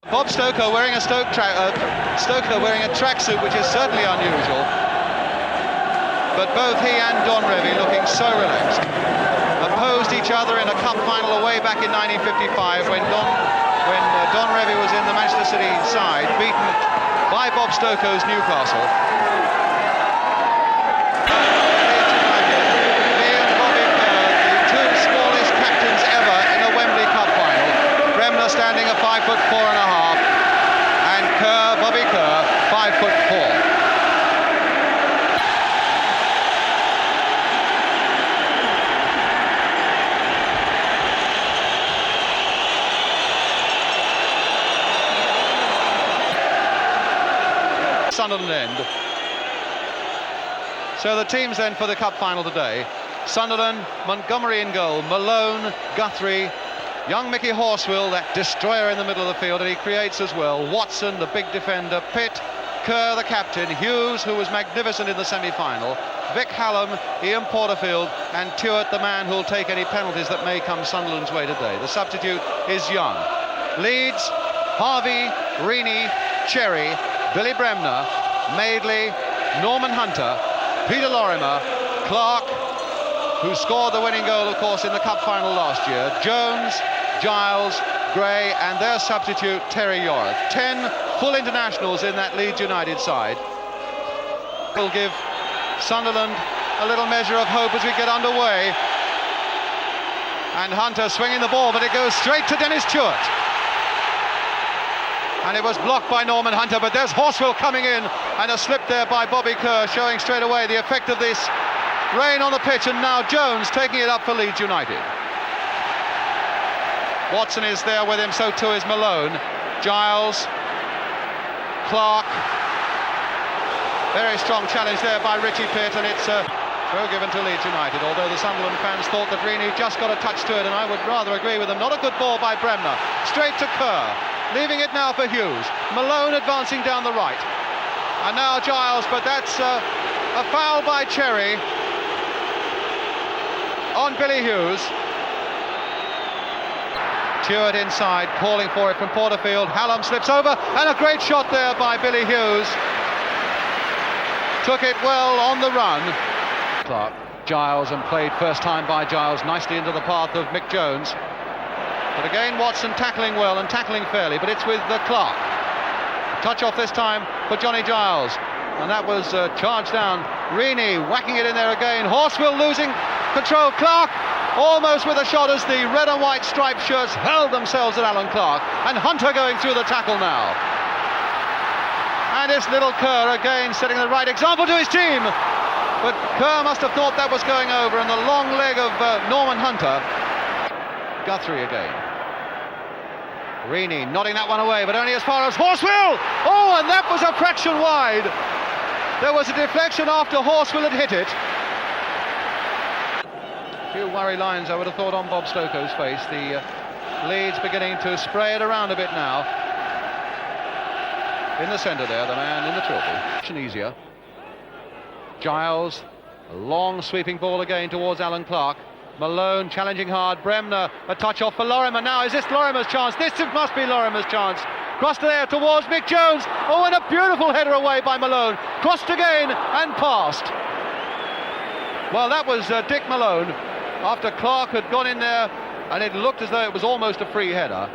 Bob Stoker wearing a tracksuit, which is certainly unusual. But both he and Don Revie looking so relaxed. Opposed each other in a cup final away back in 1955 when Don Revie was in the Manchester City side, beaten by Bob Stoker's Newcastle. He and Bobby Kerr, the two smallest captains ever in a Wembley Cup final. Bremner standing at 5'4.5", and Bobby Kerr, 5'4". Sunderland end. So the teams then for the cup final today: Sunderland, Montgomery in goal, Malone, Guthrie, young Mickey Horswell, that destroyer in the middle of the field, and he creates as well, Watson, the big defender, Pitt, Kerr, the captain, Hughes, who was magnificent in the semi-final, Vic Hallam, Ian Porterfield, and Tuart, the man who'll take any penalties that may come Sunderland's way today. The substitute is Young. Leeds, Harvey, Reaney, Cherry, Billy Bremner, Madeley, Norman Hunter, Peter Lorimer, Clark, who scored the winning goal, of course, in the cup final last year, Jones, Giles, Gray, and their substitute, Terry Yorath. 10 full internationals in that Leeds United side. Will give Sunderland a little measure of hope as we get underway. And Hunter swinging the ball, but it goes straight to Dennis Tuart. And it was blocked by Norman Hunter, but there's Horswell coming in, and a slip there by Bobby Kerr, showing straight away the effect of this rain on the pitch. And now Jones taking it up for Leeds United. Watson is there with him, so too is Malone. Giles, Clark. Very strong challenge there by Richie Pitt, and it's a throw given to Leeds United, although the Sunderland fans thought that Reaney just got a touch to it, and I would rather agree with them. Not a good ball by Bremner. Straight to Kerr. Leaving it now for Hughes. Malone advancing down the right. And now Giles, but that's a foul by Cherry on Billy Hughes. Tuart inside, calling for it from Porterfield. Hallam slips over, and a great shot there by Billy Hughes. Took it well on the run. Clark, Giles, and played first time by Giles nicely into the path of Mick Jones. But again, Watson tackling well and tackling fairly, but it's with Clark. Touch off this time for Johnny Giles, and that was charged down. Reaney whacking it in there again. Horswell losing control. Clark almost with a shot as the red and white striped shirts hurled themselves at Alan Clark, and Hunter going through the tackle now. And it's little Kerr again setting the right example to his team, but Kerr must have thought that was going over, and the long leg of Norman Hunter. Guthrie again. Reaney nodding that one away, but only as far as Horswell. Oh, and that was a fraction wide. There was a deflection after Horswell had hit it. A few worry lines, I would have thought, on Bob Stoker's face. The Leeds beginning to spray it around a bit now. In the centre there, the man in the trophy. Easier. Giles, a long sweeping ball again towards Alan Clark. Malone challenging hard. Bremner, a touch off for Lorimer. Now, is this Lorimer's chance? This must be Lorimer's chance. Crossed there towards Mick Jones. Oh, and a beautiful header away by Malone. Crossed again and passed. Well, that was Dick Malone after Clark had gone in there, and it looked as though it was almost a free header.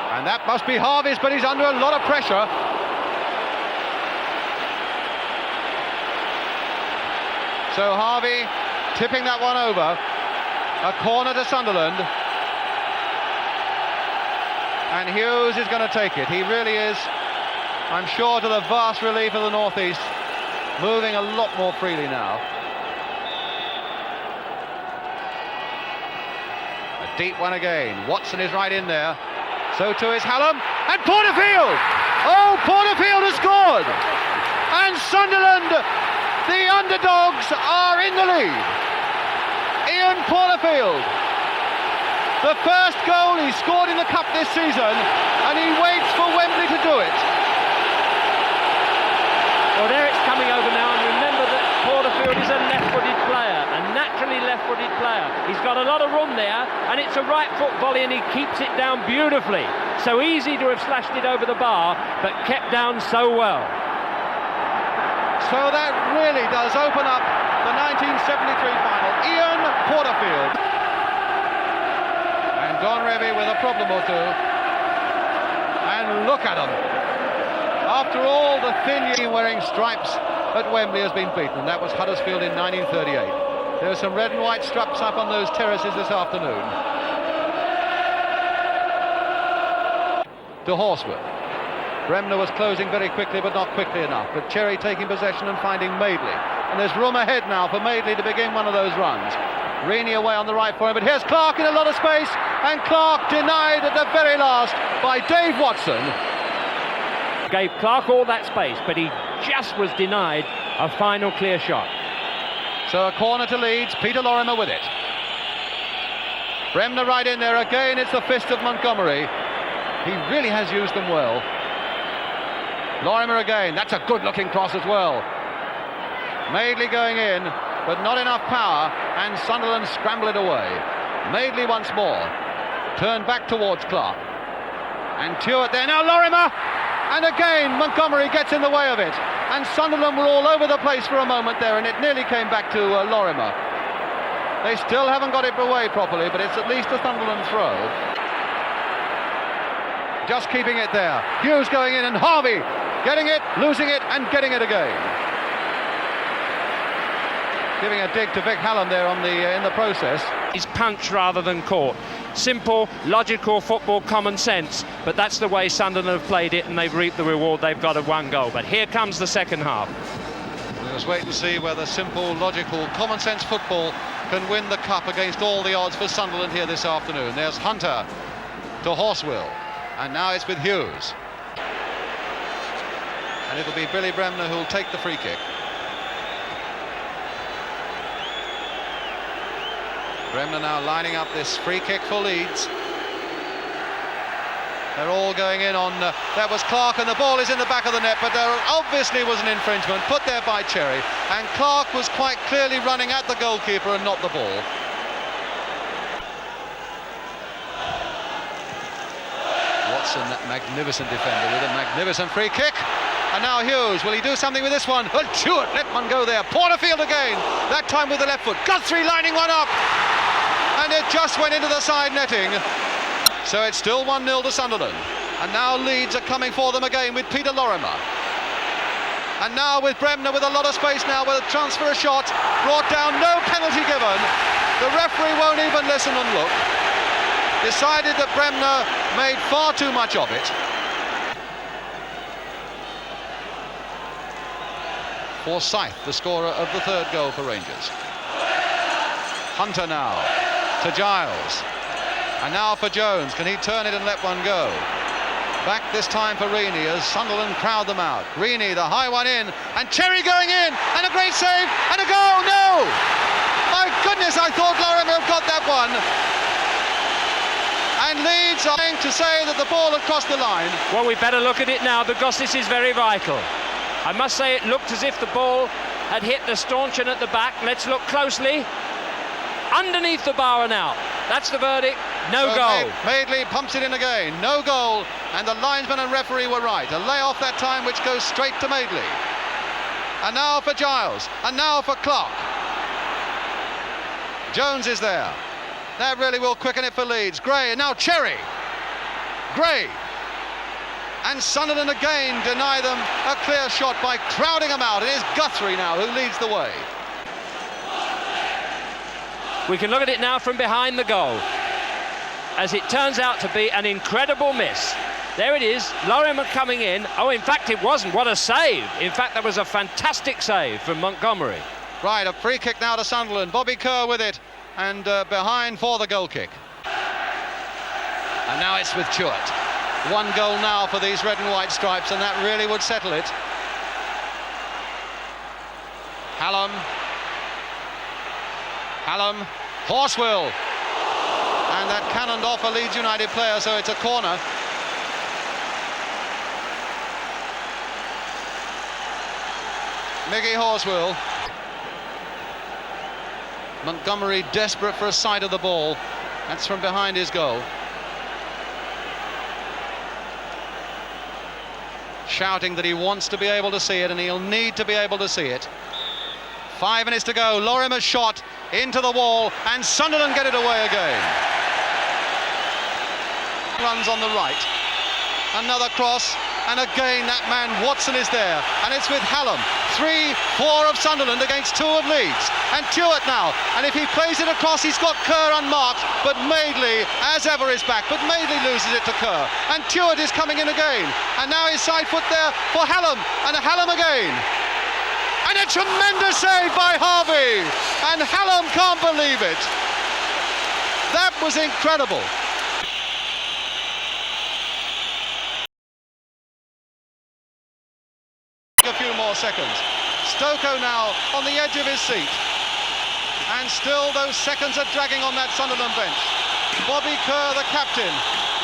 And that must be Harvey's, but he's under a lot of pressure. So Harvey tipping that one over. A corner to Sunderland. And Hughes is going to take it. He really is, I'm sure, to the vast relief of the North East, moving a lot more freely now. A deep one again. Watson is right in there. So too is Hallam. And Porterfield! Oh, Porterfield has scored! And Sunderland, the underdogs, are in the lead. Ian Porterfield, the first goal he scored in the Cup this season, and he waits for Wembley to do it. Well, there it's coming over now, and remember that Porterfield is a left-footed player, a naturally left-footed player. He's got a lot of room there, and it's a right foot volley, and he keeps it down beautifully. So easy to have slashed it over the bar, but kept down so well. So that really does open up the 1973 final. Ian Porterfield. And Don Revie with a problem or two. And look at him. After all, the thin team wearing stripes at Wembley has been beaten. That was Huddersfield in 1938. There are some red and white straps up on those terraces this afternoon. To Horsworth. Bremner was closing very quickly, but not quickly enough. But Cherry taking possession and finding Madeley. And there's room ahead now for Madeley to begin one of those runs. Reaney away on the right for him, but here's Clark in a lot of space, and Clark denied at the very last by Dave Watson. Gave Clark all that space, but he just was denied a final clear shot. So a corner to Leeds, Peter Lorimer with it. Bremner right in there again, it's the fist of Montgomery. He really has used them well. Lorimer again, that's a good looking cross as well. Madeley going in, but not enough power, and Sunderland scramble it away. Madeley once more, turned back towards Clark. And Tuart there, now Lorimer! And again, Montgomery gets in the way of it. And Sunderland were all over the place for a moment there, and it nearly came back to Lorimer. They still haven't got it away properly, but it's at least a Sunderland throw. Just keeping it there. Hughes going in, and Harvey getting it, losing it, and getting it again. Giving a dig to Vic Hallam there on the in the process. He's punched rather than caught. Simple, logical football, common sense, but that's the way Sunderland have played it, and they've reaped the reward they've got of one goal. But here comes the second half. We'll just wait and see whether simple, logical, common sense football can win the cup against all the odds for Sunderland here this afternoon. There's Hunter to Horswill, and now it's with Hughes. And it'll be Billy Bremner who'll take the free kick. Bremner now lining up this free kick for Leeds. They're all going in on... that was Clark, and the ball is in the back of the net, but there obviously was an infringement put there by Cherry, and Clark was quite clearly running at the goalkeeper and not the ball. Watson, that magnificent defender, with a magnificent free kick. And now Hughes, will he do something with this one? Oh, Tuart let one go there. Porterfield again, that time with the left foot. Guthrie lining one up. And it just went into the side netting. So it's still 1-0 to Sunderland. And now Leeds are coming for them again with Peter Lorimer. And now with Bremner with a lot of space now, with a chance for a shot. Brought down, no penalty given. The referee won't even listen and look. Decided that Bremner made far too much of it. Forsyth, the scorer of the third goal for Rangers. Hunter now to Giles, and now for Jones. Can he turn it and let one go? Back this time for Reaney as Sunderland crowd them out. Reaney, the high one in, and Cherry going in, and a great save, and a goal. No! My goodness, I thought Lorimer had got that one. And Leeds are trying to say that the ball had crossed the line. Well, we better look at it now because this is very vital. I must say it looked as if the ball had hit the stanchion at the back. Let's look closely. Underneath the bar and out. That's the verdict. No goal. Madeley pumps it in again. No goal. And the linesman and referee were right. A layoff that time which goes straight to Madeley. And now for Giles. And now for Clark. Jones is there. That really will quicken it for Leeds. Gray, and now Cherry. Gray. And Sunderland again deny them a clear shot by crowding them out. It is Guthrie now who leads the way. We can look at it now from behind the goal, as it turns out to be an incredible miss. There it is, Lorimer coming in. Oh, in fact, it wasn't. What a save. In fact, that was a fantastic save from Montgomery. Right, a free kick now to Sunderland. Bobby Kerr with it, and behind for the goal kick. And now it's with Tuart. One goal now for these red and white stripes, and that really would settle it. Hallam, Horswill, and that cannoned off a Leeds United player, so it's a corner. Mickey Horswill. Montgomery desperate for a sight of the ball. That's from behind his goal. shouting that he wants to be able to see it, and he'll need to be able to see it. 5 minutes to go. Lorimer's shot into the wall, and Sunderland get it away again. Runs on the right. Another cross, and again that man Watson is there, and it's with Hallam. 3-4 of Sunderland against 2 of Leeds, and Tuart now, and if he plays it across, he's got Kerr unmarked, but Madeley as ever is back, but Madeley loses it to Kerr, and Tuart is coming in again, and now his side foot there for Hallam, and Hallam again, and a tremendous save by Harvey, and Hallam can't believe it. That was incredible. A few more seconds. Stokoe now on the edge of his seat, and still those seconds are dragging on that Sunderland bench. Bobby Kerr, the captain,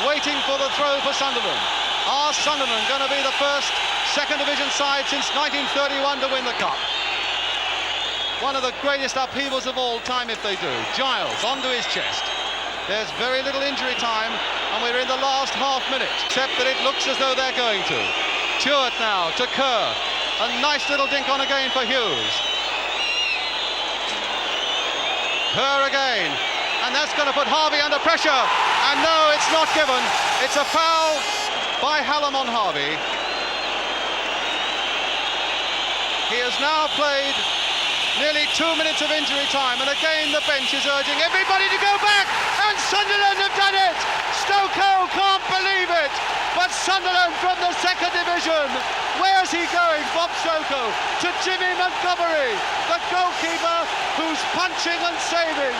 waiting for the throw for Sunderland. Are Sunderland going to be the first second division side since 1931 to win the Cup? One of the greatest upheavals of all time if they do. Giles onto his chest. There's very little injury time, and we're in the last half minute, except that it looks as though they're going to. Tuart now to Kerr. A nice little dink on again for Hughes. Kerr again, and that's going to put Harvey under pressure, and no, it's not given. It's a foul by Hallam on Harvey. He has now played nearly 2 minutes of injury time, and again the bench is urging everybody to go back, and Sunderland have done it. Stokoe can't believe it, but Sunderland from the second division. Where's he going? Bob Stokoe to Jimmy Montgomery, the goalkeeper who's punching and saving,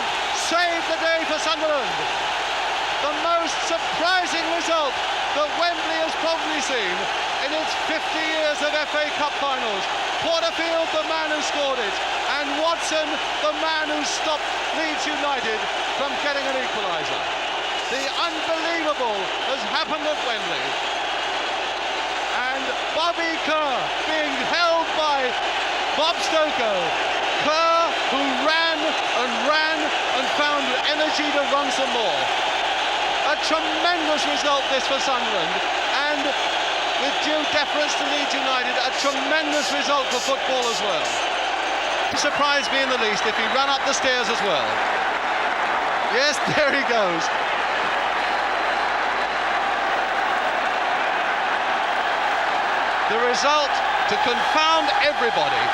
saved the day for Sunderland. The most surprising result that Wembley has probably seen in its 50 years of FA Cup finals. Porterfield, the man who scored it, and Watson, the man who stopped Leeds United from getting an equaliser. The unbelievable has happened at Wembley. And Bobby Kerr being held by Bob Stokoe. Kerr, who ran and found energy to run some more. A tremendous result this for Sunderland, and with due deference to Leeds United, a tremendous result for football as well. It surprised me in the least if he ran up the stairs as well. Yes, there he goes. The result to confound everybody,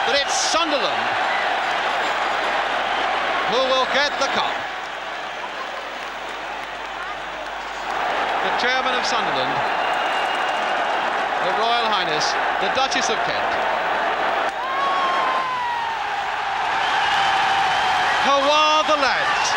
that it's Sunderland who will get the cup. The chairman of Sunderland, Her Royal Highness, the Duchess of Kent. Hurrah the lads!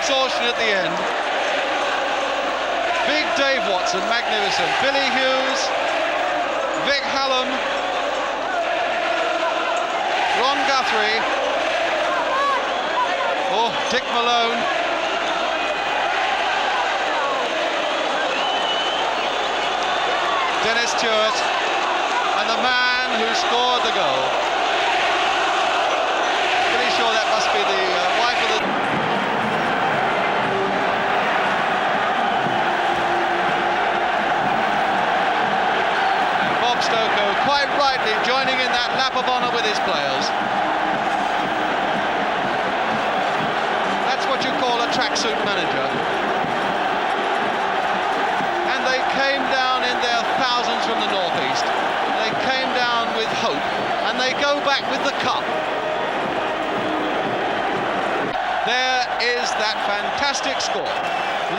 Exhaustion at the end. Big Dave Watson, magnificent. Billy Hughes, Vic Hallam, Ron Guthrie, oh, Dick Malone, Dennis Tuart, and the man who scored the goal. Pretty sure that must be the wife of the... Stokoe quite rightly joining in that lap of honour with his players. That's what you call a tracksuit manager. And they came down in their thousands from the northeast. They came down with hope, and they go back with the cup. There is that fantastic score.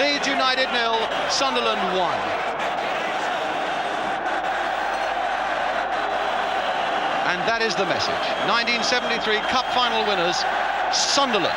Leeds United 0, Sunderland 1. And that is the message. 1973 Cup final winners, Sunderland.